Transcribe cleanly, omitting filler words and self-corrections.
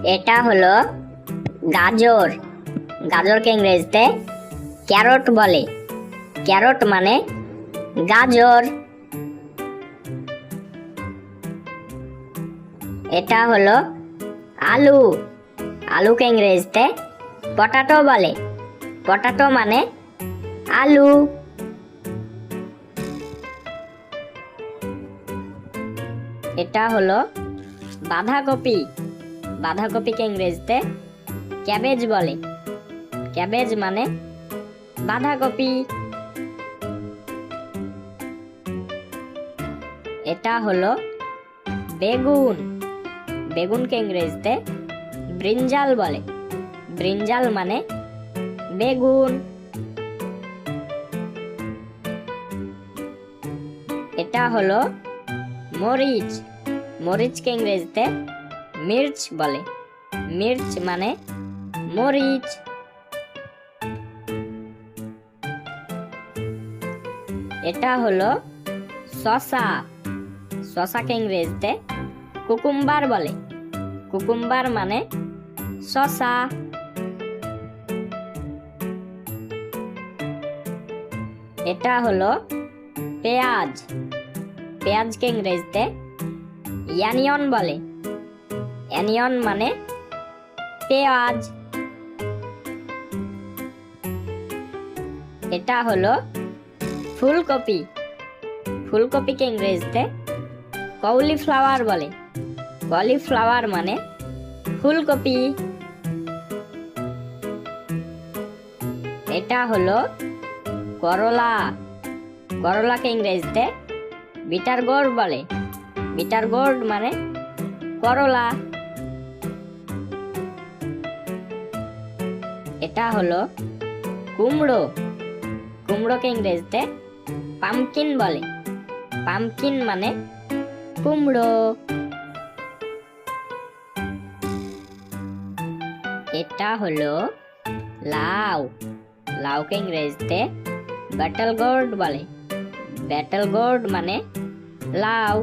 এটা হলো গাজর। গাজরকে ইংরেজিতে ক্যারট বলে। ক্যারট মানে গাজর। এটা হলো আলু। আলুকে ইংরেজিতে পটাটো বলে। পটাটো মানে আলু। এটা হলো বাঁধাকপি। বাঁধাকপিকে ইংরেজিতে ক্যাবেজ বলে। ক্যাবেজ মানে বাঁধাকপি। এটা হলো বেগুন। বেগুনকে ইংরেজিতে ব্রিঞ্জাল বলে। ব্রিঞ্জাল মানে বেগুন। এটা হলো মরিচ। মরিচকে ইংরেজিতে মির্চ বলে। মির্চ মানে মরিচ। এটা হলো শসা। শসাকে ইংরেজিতে কুকুম্বার বলে। কুকুম্বার মানে শসা। এটা হলো পেঁয়াজ। পেঁয়াজকে ইংরেজিতে অনিয়ন বলে। অনিয়ন মানে পেঁয়াজ। এটা হলো ফুলকপি। ফুলকপিকে ইংরেজিতে কলিফ্লাওয়ার বলে। কলিফ্লাওয়ার মানে ফুলকপি। এটা হলো করলা। করলাকে ইংরেজিতে বিটার গোর্ড বলে। বিটার গোর্ড মানে করলা। এটা হলো কুমড়ো। কুমড়োকে ইংরেজিতে পামকিন বলে। পামকিন মানে কুমড়ো। এটা হলো লাউ। লাউকে ইংরেজিতে ব্যাটল গোর্ড বলে। ব্যাটল গোর্ড মানে লাউ।